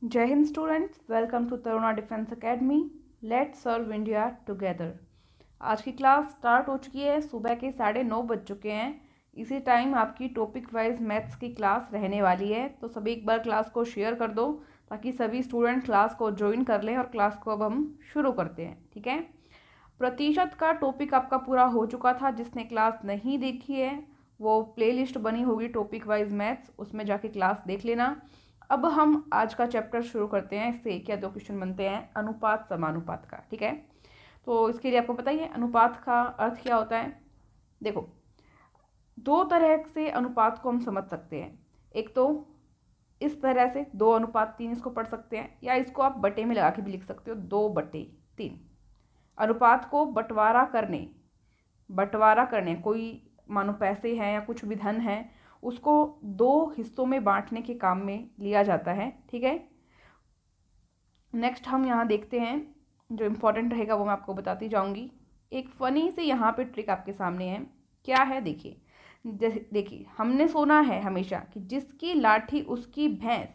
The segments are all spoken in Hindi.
जय हिंद students, welcome to Taruna defence academy. Let's serve India together. आज की क्लास स्टार्ट हो चुकी है। सुबह के 9:30 बज चुके हैं। इसी टाइम आपकी टॉपिक वाइज मैथ्स की क्लास रहने वाली है, तो सभी एक बार क्लास को शेयर कर दो ताकि सभी स्टूडेंट क्लास को ज्वाइन कर लें। और क्लास को अब हम शुरू करते हैं, ठीक है। प्रतिशत का टॉपिक आपका पूरा हो चुका था। जिसने क्लास नहीं देखी है वो प्लेलिस्ट बनी होगी टॉपिक वाइज मैथ्स, उसमें जाके क्लास देख लेना। अब हम आज का चैप्टर शुरू करते हैं। इससे एक या दो क्वेश्चन बनते हैं अनुपात समानुपात का, ठीक है। तो इसके लिए आपको पता ही है अनुपात का अर्थ क्या होता है। देखो, दो तरह से अनुपात को हम समझ सकते हैं। एक तो इस तरह से 2:3 इसको पढ़ सकते हैं, या इसको आप बटे में लगा के भी लिख सकते हो, 2/3। अनुपात को बंटवारा करने कोई मानो पैसे हैं या कुछ भी धन है, उसको दो हिस्सों में बांटने के काम में लिया जाता है, ठीक है। नेक्स्ट हम यहाँ देखते हैं, जो इम्पोर्टेंट रहेगा वो मैं आपको बताती जाऊँगी। एक फ़नी से यहाँ पे ट्रिक आपके सामने है। क्या है देखिए, देखिए हमने सुना है हमेशा कि जिसकी लाठी उसकी भैंस,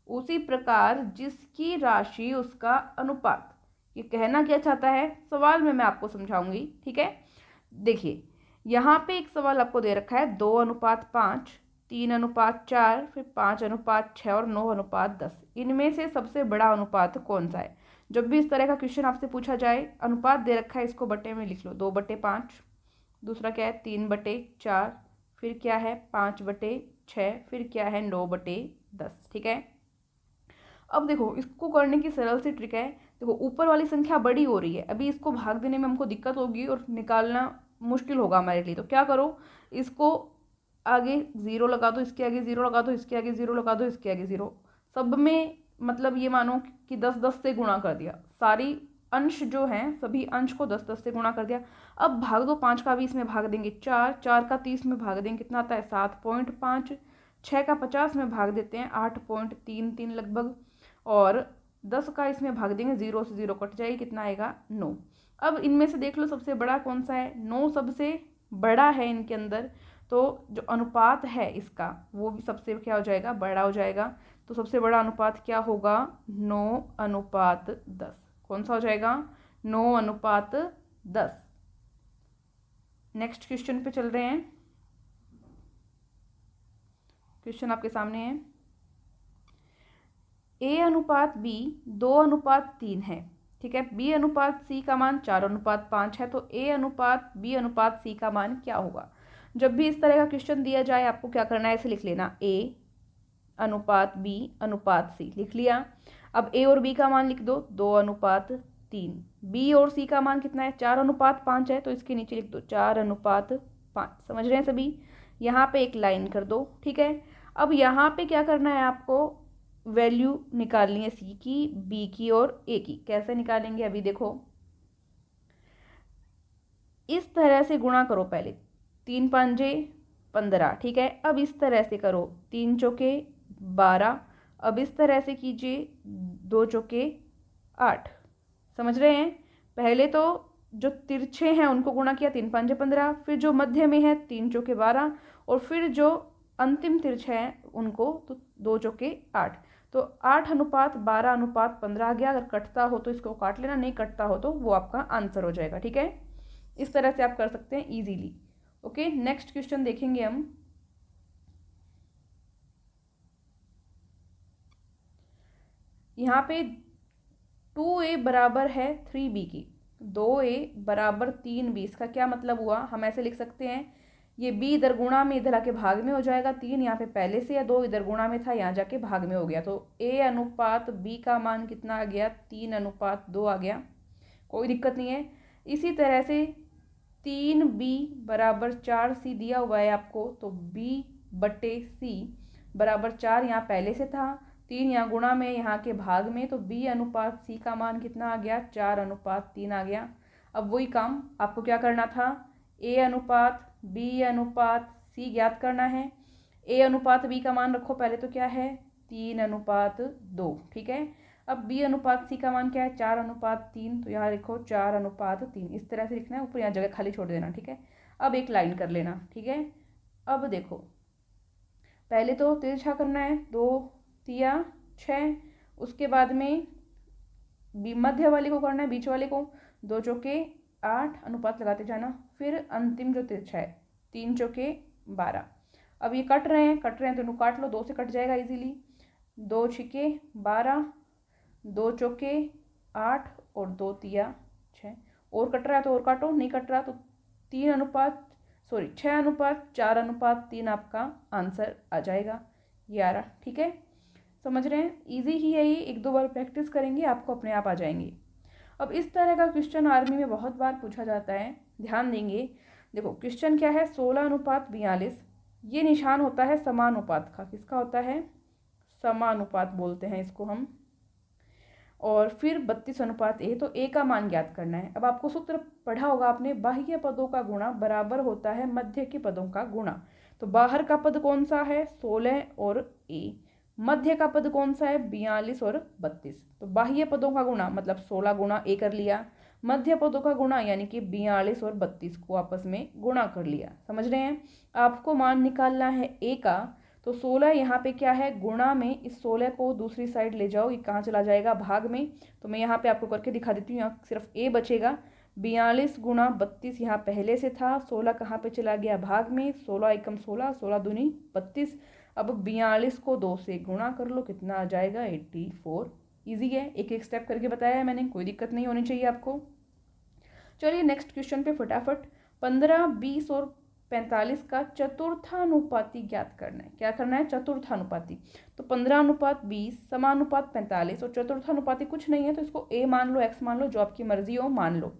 उसी प्रकार जिसकी राशि उसका अनुपात। ये कहना क्या चाहता है, सवाल में मैं आपको समझाऊंगी, ठीक है। देखिए, यहाँ पे एक सवाल आपको दे रखा है 2:5, 3:4, फिर 5:6 और 9:10। इनमें से सबसे बड़ा अनुपात कौन सा है। जब भी इस तरह का क्वेश्चन आपसे पूछा जाए, अनुपात दे रखा है, इसको बटे में लिख लो, 2/5। दूसरा क्या है, 3/4। फिर क्या है, 5/6। फिर क्या है, 9/10, ठीक है। अब देखो, इसको करने की सरल सी ट्रिक है। देखो, ऊपर वाली संख्या बड़ी हो रही है, अभी इसको भाग देने में हमको दिक्कत होगी और निकालना मुश्किल होगा हमारे लिए। तो क्या करो, इसको आगे ज़ीरो लगा दो, इसके आगे ज़ीरो लगा दो, इसके आगे ज़ीरो लगा दो, इसके आगे ज़ीरो। सब में मतलब ये मानो कि 10-10 से गुणा कर दिया। सारी अंश जो हैं सभी अंश को 10-10 से गुणा कर दिया। अब भाग दो, 5 का 20 में भाग देंगे 4, 4 का 30 में भाग देंगे, कितना आता है 7.5। 6 का 50 में भाग देते हैं 8.33 लगभग। और 10 का इसमें भाग देंगे, 0 से 0 कट जाएगी, कितना आएगा 9। अब इनमें से देख लो सबसे बड़ा कौन सा है, 9 सबसे बड़ा है इनके अंदर। तो जो अनुपात है इसका वो भी सबसे क्या हो जाएगा, बड़ा हो जाएगा। तो सबसे बड़ा अनुपात क्या होगा, 9:10। कौन सा हो जाएगा, 9:10। नेक्स्ट क्वेश्चन पे चल रहे हैं। क्वेश्चन आपके सामने है, A/B 2:3 है, ठीक है। B/C का मान 4:5 है, तो A/B/C का मान क्या होगा। जब भी इस तरह का क्वेश्चन दिया जाए, आपको क्या करना है, इसे लिख लेना, A/B/C लिख लिया। अब A और B का मान लिख दो, 2:3। B और C का मान कितना है, 4:5 है, तो इसके नीचे लिख दो 4:5। समझ रहे हैं सभी। यहाँ पे एक लाइन कर दो, ठीक है। अब यहाँ पे क्या करना है, आपको वैल्यू निकालनी है सी की, बी की और ए की। कैसे निकालेंगे, अभी देखो, इस तरह से गुणा करो पहले, 3×5 = 15, ठीक है। अब इस तरह से करो, 3×4 = 12। अब इस तरह से कीजिए, 2×4 = 8। समझ रहे हैं। पहले तो जो तिरछे हैं उनको गुणा किया, 3×5 = 15, फिर जो मध्य में है 3×4 = 12, और फिर जो अंतिम तिरछे हैं उनको तो 2×4 = 8। तो 8:12:15 आ गया। अगर कटता हो तो इसको काट लेना, नहीं कटता हो तो वो आपका आंसर हो जाएगा, ठीक है। इस तरह से आप कर सकते हैं इजीली। ओके, नेक्स्ट क्वेश्चन देखेंगे हम। यहाँ पे 2A बराबर है 3B की, 2A बराबर 3B। इसका क्या मतलब हुआ, हम ऐसे लिख सकते हैं, ये B इधर गुणा में इधर आके भाग में हो जाएगा, 3 यहाँ पे पहले से या 2 इधर गुणा में था, यहाँ जाके भाग में हो गया। तो A/B का मान कितना आ गया, 3:2 आ गया। कोई दिक्कत नहीं है। इसी तरह से 3B बराबर 4C दिया हुआ है आपको, तो B/C बराबर 4 यहाँ पहले से था, 3 यहाँ गुणा में यहाँ के भाग में, तो B/C का मान कितना आ गया, 4:3 आ गया। अब वही काम आपको क्या करना था, A/B/C ज्ञात करना है। A/B का मान रखो पहले, तो क्या है 3:2, ठीक है। अब B/C का मान क्या है, 4:3, तो यहाँ लिखो 4:3। इस तरह से लिखना है, ऊपर यहाँ जगह खाली छोड़ देना, ठीक है। अब एक लाइन कर लेना, ठीक है। अब देखो, पहले तो तिरछा करना है, 2×3 = 6, उसके बाद में मध्य वाले को करना है, बीच वाले को। 2 चौके 8, अनुपात लगाते जाना। फिर अंतिम जो तिरछा है 3 चौके 12। अब ये कट रहे हैं तो इनको काट लो, 2 से कट जाएगा इजीली। 2 छिके 12, 2 चौके 8 और 2 तिया 6। और कट रहा है तो और काटो, नहीं कट रहा तो 6:4:3 आपका आंसर आ जाएगा 11। ठीक है, समझ रहे हैं? इजी ही है ये, 1-2 बार प्रैक्टिस करेंगे आपको अपने आप आ जाएंगे। अब इस तरह का क्वेश्चन आर्मी में बहुत बार पूछा जाता है, ध्यान देंगे। देखो क्वेश्चन क्या है, 16:42। ये निशान होता है समानुपात का। किसका होता है? समानुपात बोलते हैं इसको हम। और फिर 32:1, तो ए का मान ज्ञात करना है। अब आपको सूत्र पढ़ा होगा आपने, बाह्य पदों का गुणा बराबर होता है मध्य के पदों का गुणा। तो बाहर का पद कौन सा है? 16 और ए। मध्य का पद कौन सा है? 42 और 32। तो बाह्य पदों का गुणा मतलब 16 गुणा ए कर लिया, मध्य पदों का गुणा यानी कि 42 और 32 को आपस में गुणा कर लिया। समझ रहे हैं? आपको मान निकालना है ए का। तो 16 यहाँ पे क्या है? गुणा में इस 16 को दूसरी साइड ले जाओ, ये कहाँ चला जाएगा? भाग में। तो मैं यहाँ पे आपको करके दिखा देती हूँ, यहाँ सिर्फ ए बचेगा। 42 गुणा 32 यहाँ पहले से था, 16 कहाँ पे चला गया? भाग में। 16 एकम 16, 16 दूनी 32। अब 42 को 2 से गुणा कर लो, कितना आ जाएगा? 84। ईजी है, एक एक स्टेप करके बताया है मैंने, कोई दिक्कत नहीं होनी चाहिए आपको। चलिए नेक्स्ट क्वेश्चन पे फटाफट। 15, 20 और 45 का चतुर्थानुपाती ज्ञात करना है। क्या करना है? चतुर्थानुपाती। तो 15:20 समानुपात 45 और चतुर्थानुपाती कुछ नहीं है तो इसको ए मान लो, एक्स मान लो, जो आपकी मर्जी हो मान लो।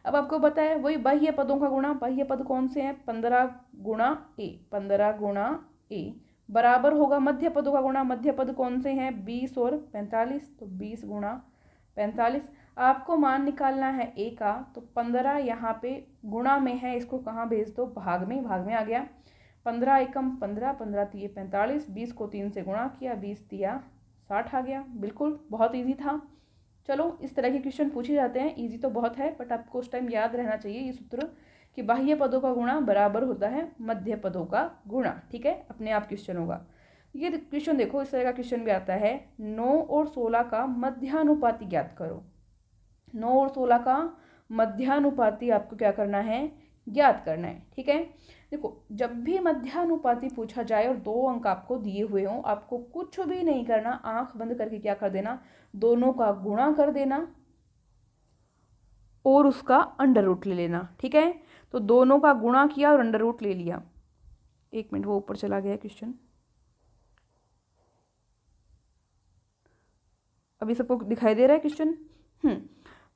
अब आपको बताया वही बाह्य पदों का गुणा। बाह्य पद कौन से हैं? 15 गुणा ए, 15 गुणा ए बराबर होगा मध्य पदों का गुणा। मध्य पद कौन से हैं? 20 और 45। तो 20 गुणा 45। आपको मान निकालना है ए का। तो 15 यहाँ पे गुणा में है, इसको कहाँ भेज दो? भाग में। भाग में आ गया। 15 एकम 15, 15 तिये 45, 20 को 3 से गुणा किया, 20 तिया 60 आ गया। बिल्कुल बहुत इजी था। चलो इस तरह के क्वेश्चन पूछे जाते हैं, इजी तो बहुत है बट आपको उस टाइम याद रहना चाहिए ये सूत्र कि बाह्य पदों का गुणा बराबर होता है मध्य पदों का गुणा। ठीक है, अपने आप क्वेश्चन होगा ये। क्वेश्चन देखो, इस तरह का क्वेश्चन भी आता है, 9 और 16 का मध्यानुपाती ज्ञात करो। 9 और 16 का मध्यानुपाती आपको क्या करना है? ज्ञात करना है। ठीक है, देखो जब भी मध्यानुपाती पूछा जाए और 2 अंक आपको दिए हुए हों, आपको कुछ भी नहीं करना, आंख बंद करके क्या कर देना? दोनों का गुणा कर देना और उसका अंडर रूट ले लेना। ठीक है, तो दोनों का गुणा किया और अंडर रूट ले लिया। 1 मिनट, वो ऊपर चला गया क्वेश्चन। अभी सबको दिखाई दे रहा है क्वेश्चन?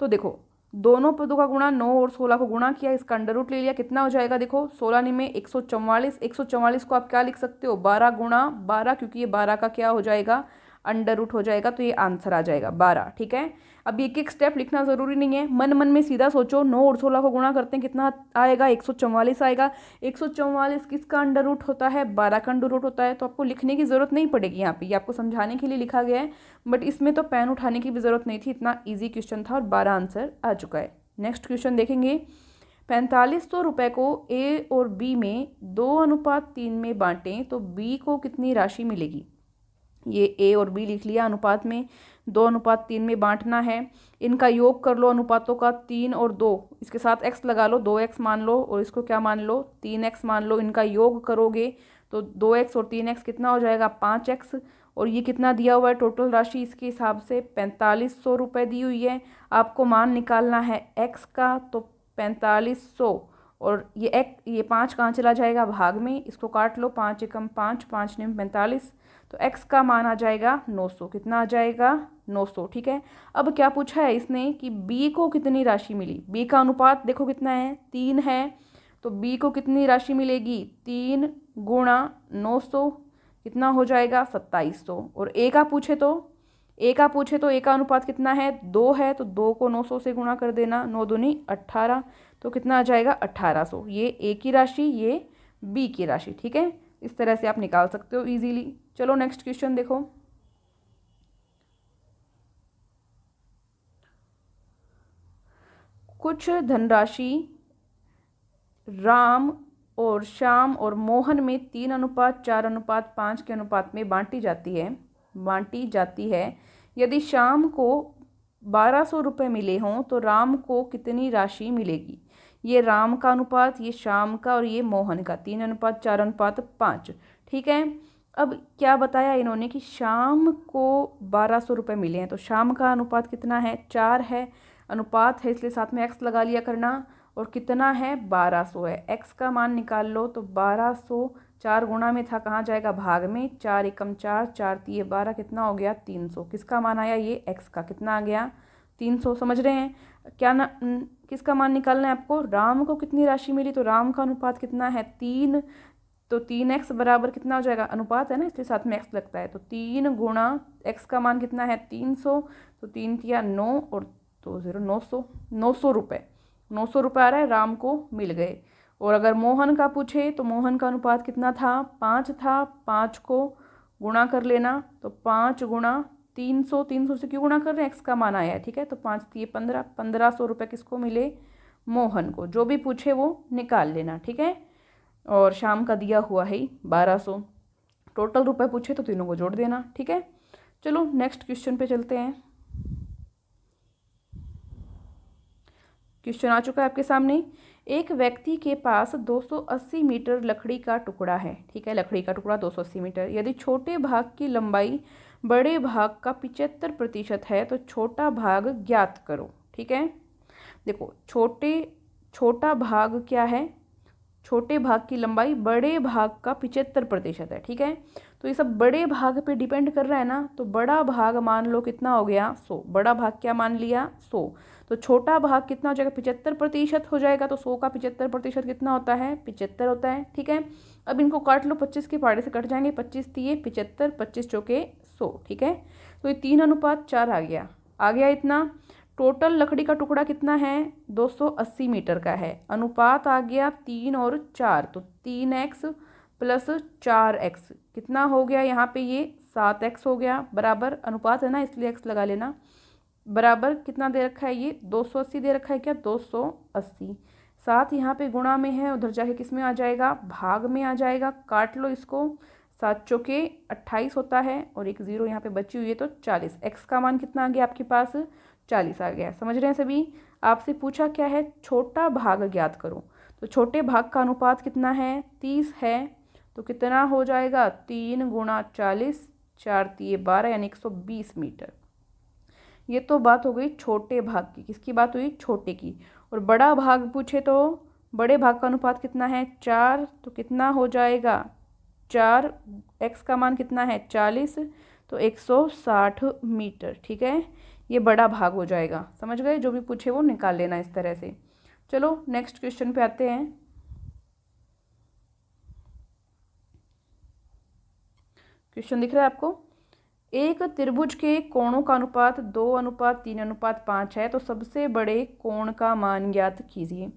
तो देखो दोनों पदों का गुणा, 9 और 16 को गुणा किया, इसका अंडर रूट ले लिया, कितना हो जाएगा? देखो 16 में 144। 144 को आप क्या लिख सकते हो? 12 गुणा 12, क्योंकि ये 12 का क्या हो जाएगा? अंडर रूट हो जाएगा, तो ये आंसर आ जाएगा 12। ठीक है, अब एक एक स्टेप लिखना ज़रूरी नहीं है, मन मन में सीधा सोचो। 9 और 16 को गुणा करते हैं, कितना आएगा? 144 आएगा। 144 किसका अंडर रूट होता है? 12 का अंडर रूट होता है। तो आपको लिखने की ज़रूरत नहीं पड़ेगी, यहाँ पे ये आपको समझाने के लिए लिखा गया है, बट इसमें तो पेन उठाने की भी ज़रूरत नहीं थी, इतना ईजी क्वेश्चन था और 12 आंसर आ चुका है। नेक्स्ट क्वेश्चन देखेंगे। 4500 रुपये को ए और बी में 2:3 में बांटें तो बी को कितनी राशि मिलेगी? ये ए और बी लिख लिया, अनुपात में 2:3 में बांटना है। इनका योग कर लो अनुपातों का, 3 और 2, इसके साथ x लगा लो, 2x मान लो और इसको क्या मान लो? 3x मान लो। इनका योग करोगे तो 2x और 3x कितना हो जाएगा? 5x। और ये कितना दिया हुआ है टोटल राशि? इसके हिसाब से 4500 रुपये दी हुई है। आपको मान निकालना है x का, तो 4500 और ये 5 कहाँ चला जाएगा? भाग में। इसको काट लो, 5 एकम 5, 5 निम 45, तो x का मान आ जाएगा 900। कितना आ जाएगा? 900। ठीक है, अब क्या पूछा है इसने कि b को कितनी राशि मिली? b का अनुपात देखो कितना है? 3 है। तो b को कितनी राशि मिलेगी? 3 गुणा 900, कितना हो जाएगा? 2700। और a का पूछे तो a का अनुपात कितना है? 2 है, तो 2 को 900 से गुणा कर देना, 9 दूनी 18, तो कितना आ जाएगा? 1800। ये a की राशि, ये b की राशि। ठीक है, इस तरह से आप निकाल सकते हो इजीली। चलो नेक्स्ट क्वेश्चन देखो। कुछ धनराशि राम और श्याम और मोहन में 3:4:5 के अनुपात में बांटी जाती है। यदि शाम को 1200 रुपये मिले हों तो राम को कितनी राशि मिलेगी। ये राम का अनुपात, ये शाम का और ये मोहन का, 3:4:5। ठीक है। अब क्या बताया इन्होंने कि शाम को 1200 रुपये मिले हैं, तो शाम का अनुपात कितना है, 4 है। अनुपात है इसलिए साथ में x लगा लिया करना, और कितना है, 1200 है। x का मान निकाल लो, तो 1200 4 गुणा में था, कहाँ जाएगा, भाग में। 4 एकम 4, 4 तिये 12, कितना हो गया, 300। किसका मान आया, ये x का, कितना आ गया, 300। समझ रहे हैं क्या ना। किसका मान निकालना है आपको, राम को कितनी राशि मिली, तो राम का अनुपात कितना है, 3। तो 3x बराबर कितना हो जाएगा, अनुपात है ना इसलिए साथ में x लगता है, तो 3 गुणा x का मान कितना है, 300। तो 3 तिया 9 और 2 0, 900। 900 रुपये, 900 रुपये आ रहा है, राम को मिल गए। और अगर मोहन का पूछे तो मोहन का अनुपात कितना था, 5 था। 5 को गुणा कर लेना, तो 5 गुणा 300, 300 से क्यों गुणा कर रहे हैं, x का मान आया है। ठीक है, तो 5 तिये 15, 1500 रुपये किसको मिले, मोहन को। जो भी पूछे वो निकाल लेना। ठीक है, और शाम का दिया हुआ है 1200। टोटल रुपए पूछे तो तीनों को जोड़ देना। ठीक है, चलो नेक्स्ट क्वेश्चन पे चलते हैं। क्वेश्चन आ चुका है आपके सामने। एक व्यक्ति के पास 280 मीटर लकड़ी का टुकड़ा है। ठीक है, लकड़ी का टुकड़ा 280 मीटर। यदि छोटे भाग की लंबाई बड़े भाग का 75% है तो छोटा भाग ज्ञात करो। ठीक है, देखो छोटा भाग क्या है, छोटे भाग की लंबाई बड़े भाग का 75% है। ठीक है, तो ये सब बड़े भाग पे डिपेंड कर रहा है ना, तो बड़ा भाग मान लो कितना हो गया, 100। बड़ा भाग क्या मान लिया, 100। तो छोटा भाग कितना हो जाएगा, 75% हो जाएगा। तो 100 का 75% कितना होता है, 75 होता है। ठीक है, अब इनको काट लो, 25 के पहाड़े से कट जाएंगे, 25 तिये 75, 25 चौके 100। ठीक है, तो ये 3:4 आ गया इतना। टोटल लकड़ी का टुकड़ा कितना है, 280 मीटर का है। अनुपात आ गया 3 और 4, तो 3x प्लस 4x कितना हो गया, यहाँ पे ये 7x हो गया। बराबर, अनुपात है ना इसलिए x लगा लेना। बराबर कितना दे रखा है, ये 280 दे रखा है क्या, 280। 7 यहाँ पे गुणा में है, उधर जाके किस में आ जाएगा, भाग में आ जाएगा। काट लो इसको, 7 चौके 28 होता है, और एक 0 यहाँ पे बची हुई है, तो 40। x का मान कितना आ गया आपके पास, 40 आ गया। समझ रहे हैं सभी। आपसे पूछा क्या है, छोटा भाग ज्ञात करो। तो छोटे भाग का अनुपात कितना है, 30 है। तो कितना हो जाएगा, 3 गुणा 40, 4 तिये 12, यानी 120 मीटर। ये तो बात हो गई छोटे भाग की। किसकी बात हुई, छोटे की। और बड़ा भाग पूछे तो बड़े भाग का अनुपात कितना है, 4। तो कितना हो जाएगा, 4, x का मान कितना है, 40, तो 160 मीटर। ठीक है, ये बड़ा भाग हो जाएगा। समझ गए, जो भी पूछे वो निकाल लेना इस तरह से। चलो नेक्स्ट क्वेश्चन पे आते हैं। क्वेश्चन दिख रहा है आपको। एक त्रिभुज के कोणों का अनुपात 2:3:5 है, तो सबसे बड़े कोण का मान ज्ञात कीजिए।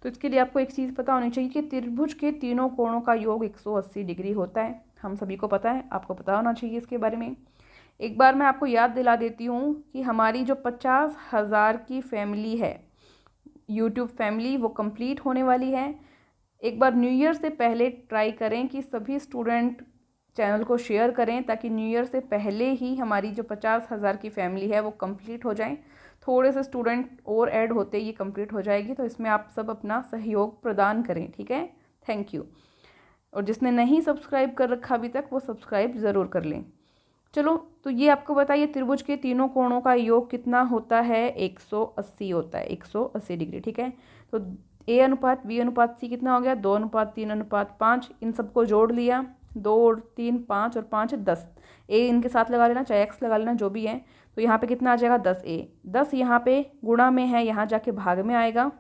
तो इसके लिए आपको एक चीज़ पता होनी चाहिए कि त्रिभुज के तीनों कोणों का योग 180 डिग्री होता है। हम सभी को पता है, आपको पता होना चाहिए इसके बारे में। एक बार मैं आपको याद दिला देती हूँ कि हमारी जो 50,000 की फैमिली है, यूट्यूब फैमिली, वो कंप्लीट होने वाली है। एक बार न्यू ईयर से पहले ट्राई करें कि सभी स्टूडेंट चैनल को शेयर करें, ताकि न्यू ईयर से पहले ही हमारी जो 50,000 की फैमिली है वो कंप्लीट हो जाए। थोड़े से स्टूडेंट और ऐड होते ये कंप्लीट हो जाएगी, तो इसमें आप सब अपना सहयोग प्रदान करें। ठीक है, थैंक यू। और जिसने नहीं सब्सक्राइब कर रखा अभी तक, वो सब्सक्राइब ज़रूर कर लें। चलो, तो ये आपको बताइए, त्रिभुज के तीनों कोणों का योग कितना होता है, 180 होता है, 180 डिग्री। ठीक है, तो A/B/C कितना हो गया, 2:3:5। इन सबको जोड़ लिया, 2 और 3 5 और 5 10। ए इनके साथ लगा लेना, चाहे x लगा लेना, जो भी है। तो यहाँ पे कितना आ जाएगा, 10A। 10 यहाँ पे गुणा में है, यहाँ जाके भाग में आएगा,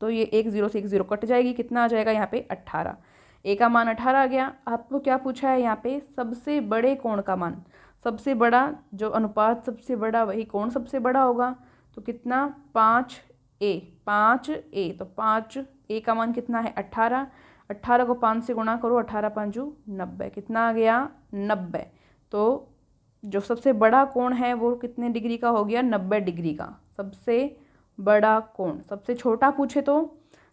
तो ये 1 0 से 1 0 कट जाएगी। कितना आ जाएगा यहाँ पे, 18। ए का मान 18 आ गया। आपको क्या पूछा है यहाँ पे, सबसे बड़े कोण का मान। सबसे बड़ा जो अनुपात सबसे बड़ा, वही कोण सबसे बड़ा होगा। तो कितना, 5A। 5A, तो 5A का मान कितना है, 18। 18 को 5 से गुणा करो, 18 5 90। कितना आ गया, 90। तो जो सबसे बड़ा कोण है वो कितने डिग्री का हो गया, 90 डिग्री का सबसे बड़ा कोण। सबसे छोटा पूछे तो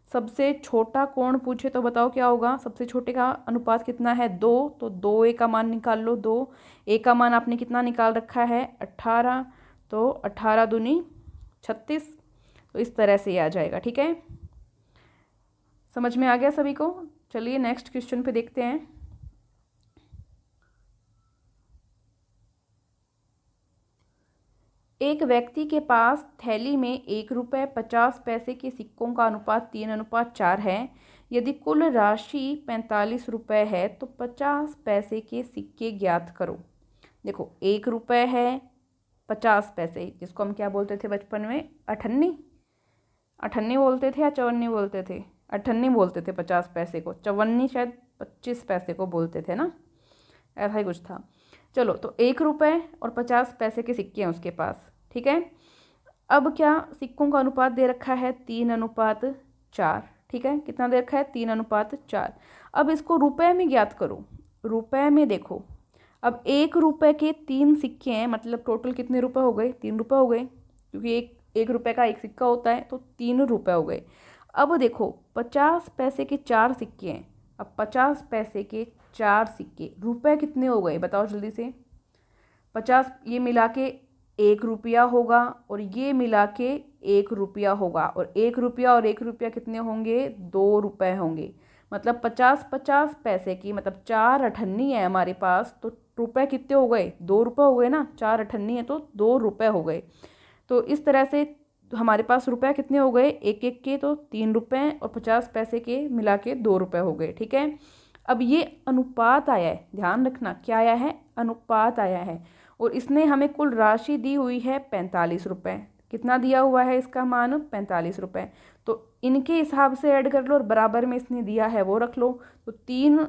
सबसे छोटा कोण पूछे तो बताओ क्या होगा, सबसे छोटे का अनुपात कितना है 2, तो 2a का मान निकाल लो। 2a का मान आपने कितना निकाल रखा है 18, तो 18 दूनी 36, तो इस तरह से ये आ जाएगा। ठीक है, समझ में आ गया सभी को। चलिए नेक्स्ट क्वेश्चन पे देखते हैं। एक व्यक्ति के पास थैली में 1 रुपये 50 पैसे के सिक्कों का अनुपात 3:4 है। यदि कुल राशि 45 रुपये है तो 50 पैसे के सिक्के ज्ञात करो। देखो 1 रुपये है 50 पैसे, जिसको हम क्या बोलते थे बचपन में, अठन्नी। अठन्नी बोलते थे या चवन्नी बोलते थे? अठन्नी बोलते थे 50 पैसे को, चवन्नी शायद 25 पैसे को बोलते थे ना, ऐसा ही कुछ था। चलो, तो 1 रुपये और 50 पैसे के सिक्के हैं उसके पास। ठीक है, अब क्या सिक्कों का अनुपात दे रखा है 3:4। ठीक है, कितना दे रखा है 3:4। अब इसको रुपए में ज्ञात करो। रुपए में देखो, अब 1 रुपये के 3 सिक्के हैं, मतलब टोटल कितने रुपए हो गए, 3 रुपये हो गए, क्योंकि एक रुपये का एक सिक्का होता है, तो 3 रुपये हो गए। अब देखो 50 पैसे के 4 सिक्के हैं। अब 50 पैसे के 4 सिक्के, रुपए कितने हो गए बताओ जल्दी से। 50 ये मिला के 1 रुपया होगा, और ये मिला के 1 रुपया होगा, और 1 रुपया और 1 रुपया कितने होंगे, 2 रुपये होंगे। मतलब 50 50 पैसे की, मतलब 4 अठन्नी है हमारे पास, तो रुपए कितने हो गए, 2 रुपये हो गए ना। 4 अठन्नी है तो 2 रुपये हो गए। तो इस तरह से हमारे पास रुपए कितने हो गए, एक एक के तो 3 रुपये, और 50 पैसे के मिला के 2 रुपये हो गए। ठीक है, अब ये अनुपात आया है, ध्यान रखना क्या आया है, अनुपात आया है, और इसने हमें कुल राशि दी हुई है 45 रुपये। कितना दिया हुआ है इसका मान, 45 रुपये। तो इनके हिसाब से ऐड कर लो, और बराबर में इसने दिया है वो रख लो। तो 3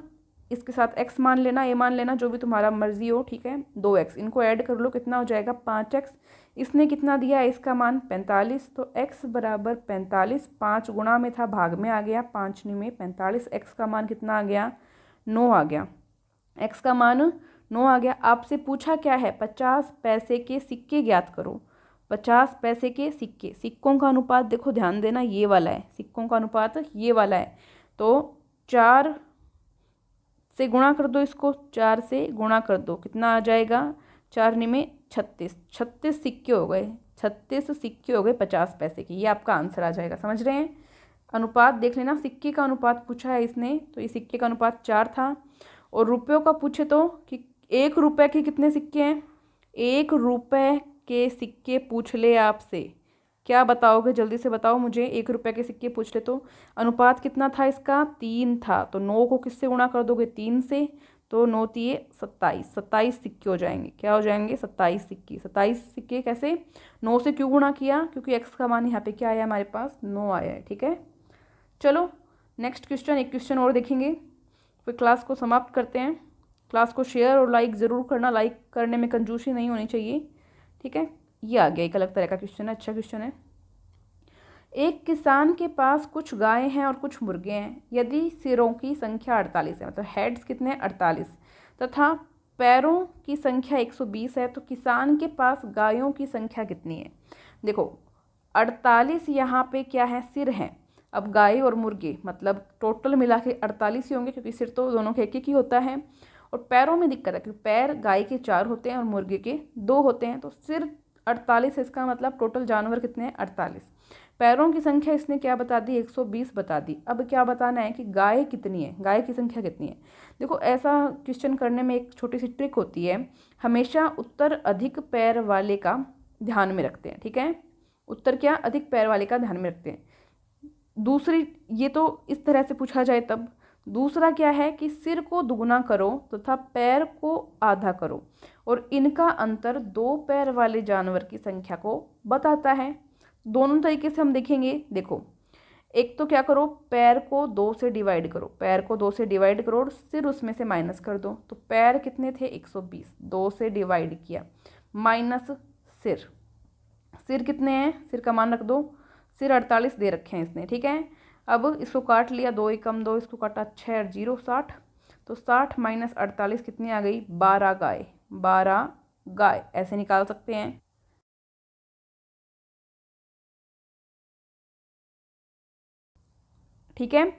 इसके साथ x मान लेना, ए मान लेना, जो भी तुम्हारा मर्जी हो। ठीक है, 2x, इनको ऐड कर लो, कितना हो जाएगा 5x। इसने कितना दिया है इसका मान 45, तो x बराबर 45, 5 गुणा में था भाग में आ गया, 5 में 45, x का मान कितना आ गया 9 आ गया। x का मान 9 आ गया। आपसे पूछा क्या है, 50 पैसे के सिक्के ज्ञात करो। 50 पैसे के सिक्के, सिक्कों का अनुपात देखो ध्यान देना ये वाला है, सिक्कों का अनुपात ये वाला है। तो 4 से गुणा कर दो, इसको 4 से गुणा कर दो, कितना आ जाएगा, 4 में 36, 36 सिक्के हो गए, 36 सिक्के हो गए 50 पैसे के। ये आपका आंसर आ जाएगा, समझ रहे हैं। अनुपात देख लेना, सिक्के का अनुपात पूछा है इसने, तो ये सिक्के का अनुपात 4 था। और रुपयों का पूछे तो कि 1 रुपये के कितने सिक्के हैं, 1 रुपये के सिक्के पूछ ले आपसे, क्या बताओगे जल्दी से बताओ मुझे। 1 रुपये के सिक्के पूछ ले तो अनुपात कितना था इसका, 3 था, तो 9 को किससे गुणा कर दोगे, 3 से, तो 9 तिये 27, 27 सिक्के हो जाएंगे। क्या हो जाएंगे, 27 सिक्के। 27 सिक्के कैसे, 9 से क्यों गुणा किया, क्योंकि एक्स का मान यहाँ पे क्या आया हमारे पास, 9 आया है। ठीक है, चलो नेक्स्ट क्वेश्चन, एक क्वेश्चन और देखेंगे, फिर क्लास को समाप्त करते हैं। क्लास को शेयर और लाइक ज़रूर करना, लाइक करने में कंजूसी नहीं होनी चाहिए। ठीक है, ये आ गया एक अलग तरह का क्वेश्चन है, अच्छा क्वेश्चन है। एक किसान के पास कुछ गायें हैं और कुछ मुर्गे हैं। यदि सिरों की संख्या 48 है, मतलब हेड्स कितने हैं 48, तथा पैरों की संख्या 120 है, तो किसान के पास गायों की संख्या कितनी है। देखो 48 यहाँ पे क्या है, सिर हैं। अब गाय और मुर्गे मतलब टोटल मिला के 48 ही होंगे, क्योंकि सिर तो दोनों के एक ही होता है। और पैरों में दिक्कत है, क्योंकि पैर गाय के 4 होते हैं और मुर्गे के 2 होते हैं, तो सिर 48 है, इसका मतलब टोटल जानवर कितने हैं 48। पैरों की संख्या इसने क्या बता दी, 120 बता दी। अब क्या बताना है कि गाय कितनी है, गाय की संख्या कितनी है। देखो ऐसा क्वेश्चन करने में एक छोटी सी ट्रिक होती है, हमेशा उत्तर अधिक पैर वाले का ध्यान में रखते हैं। ठीक है, उत्तर क्या, अधिक पैर वाले का ध्यान में रखते हैं। दूसरी, ये तो इस तरह से पूछा जाए तब। दूसरा क्या है कि सिर को दुगना करो तथा पैर को आधा करो, और इनका अंतर 2 पैर वाले जानवर की संख्या को बताता है। दोनों तरीके से हम देखेंगे। देखो एक तो क्या करो, पैर को 2 से डिवाइड करो, पैर को 2 से डिवाइड करो और सिर उसमें से माइनस कर दो। तो पैर कितने थे 120, 2 से डिवाइड किया, माइनस सिर, सिर कितने हैं, सिर का मान रख दो, सिर 48 दे रखे हैं इसने। ठीक है, अब इसको काट लिया, 2 एकम 2, इसको काटा 6 और 0 60, तो 60 माइनस 48 कितनी आ गई, 12 गाय, 12 गाय ऐसे निकाल सकते हैं। ठीक है।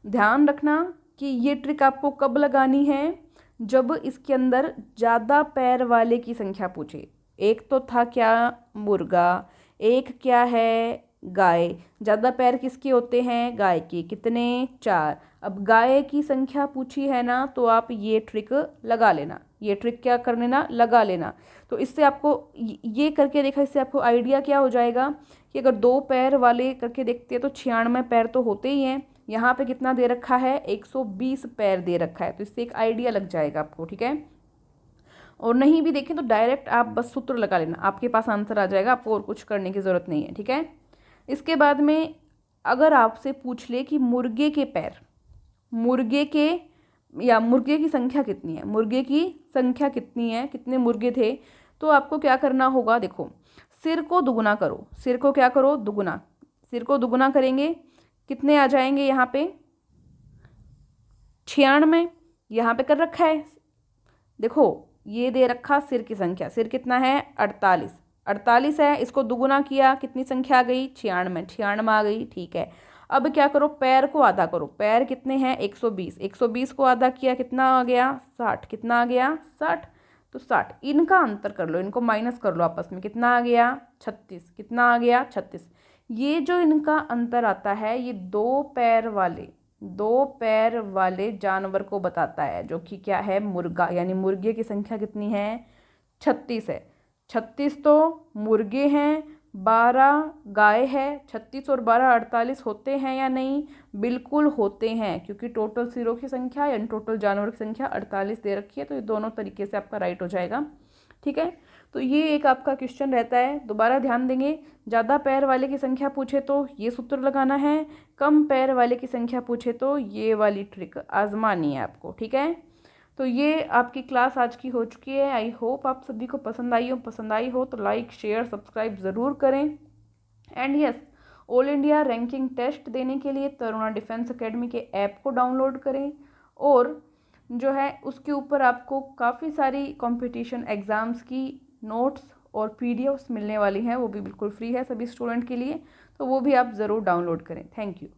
ध्यान रखना कि ये ट्रिक आपको कब लगानी है, जब इसके अंदर ज़्यादा पैर वाले की संख्या पूछे। एक तो था क्या, मुर्गा, एक क्या है, गाय। ज़्यादा पैर किसके होते हैं, गाय के। कितने, 4। अब गाय की संख्या पूछी है ना, तो आप ये ट्रिक लगा लेना। ये ट्रिक क्या कर लेना, लगा लेना। तो इससे आपको ये करके देखा, इससे आपको आइडिया क्या हो जाएगा कि अगर 2 पैर वाले करके देखते हैं तो 96 पैर तो होते ही हैं। यहाँ पे कितना दे रखा है, 120 पैर दे रखा है। तो इससे एक आइडिया लग जाएगा आपको, ठीक है। और नहीं भी देखें तो डायरेक्ट आप बस सूत्र लगा लेना, आपके पास आंसर आ जाएगा, आपको और कुछ करने की ज़रूरत नहीं है, ठीक है। इसके बाद में अगर आपसे पूछ ले कि मुर्गे के पैर, मुर्गे के या मुर्गे की संख्या कितनी है, मुर्गे की संख्या कितनी है, कितने मुर्गे थे, तो आपको क्या करना होगा, देखो सिर को दुगुना करो। सिर को क्या करो, दुगुना। सिर को दुगुना करेंगे, कितने आ जाएंगे यहाँ पे, 96। यहाँ पे कर रखा है, देखो ये दे रखा सिर की संख्या। सिर कितना है, 48। 48 है, इसको दुगुना किया, कितनी संख्या आ गई, 96। 96 आ गई, ठीक है। अब क्या करो, पैर को आधा करो। पैर कितने हैं, 120। 120 को आधा किया, कितना आ गया, 60। कितना आ गया, 60। तो 60, इनका अंतर कर लो, इनको माइनस कर लो आपस में, कितना आ गया, 36। कितना आ गया, 36। ये जो इनका अंतर आता है, ये 2 पैर वाले जानवर को बताता है, जो कि क्या है, मुर्गा। यानी मुर्गे की संख्या कितनी है, 36 है। 36 तो मुर्गे हैं, 12 गाय है। 36 और 12 48 होते हैं या नहीं, बिल्कुल होते हैं, क्योंकि टोटल सिरों की संख्या यानी टोटल जानवर की संख्या 48 दे रखी है। तो ये दोनों तरीके से आपका राइट हो जाएगा, ठीक है। तो ये एक आपका क्वेश्चन रहता है, दोबारा ध्यान देंगे। ज़्यादा पैर वाले की संख्या पूछे तो ये सूत्र लगाना है, कम पैर वाले की संख्या पूछे तो ये वाली ट्रिक आजमानी है आपको, ठीक है। तो ये आपकी क्लास आज की हो चुकी है। आई होप आप सभी को पसंद आई हो तो लाइक शेयर सब्सक्राइब ज़रूर करें। And yes, all India ranking test देने के लिए तरुणा डिफेंस एकेडमी के ऐप को डाउनलोड करें, और जो है उसके ऊपर आपको काफ़ी सारी कंपटीशन एग्ज़ाम्स की नोट्स और पीडीएफ्स मिलने वाली हैं, वो भी बिल्कुल फ्री है सभी स्टूडेंट के लिए। तो वो भी आप ज़रूर डाउनलोड करें। Thank you.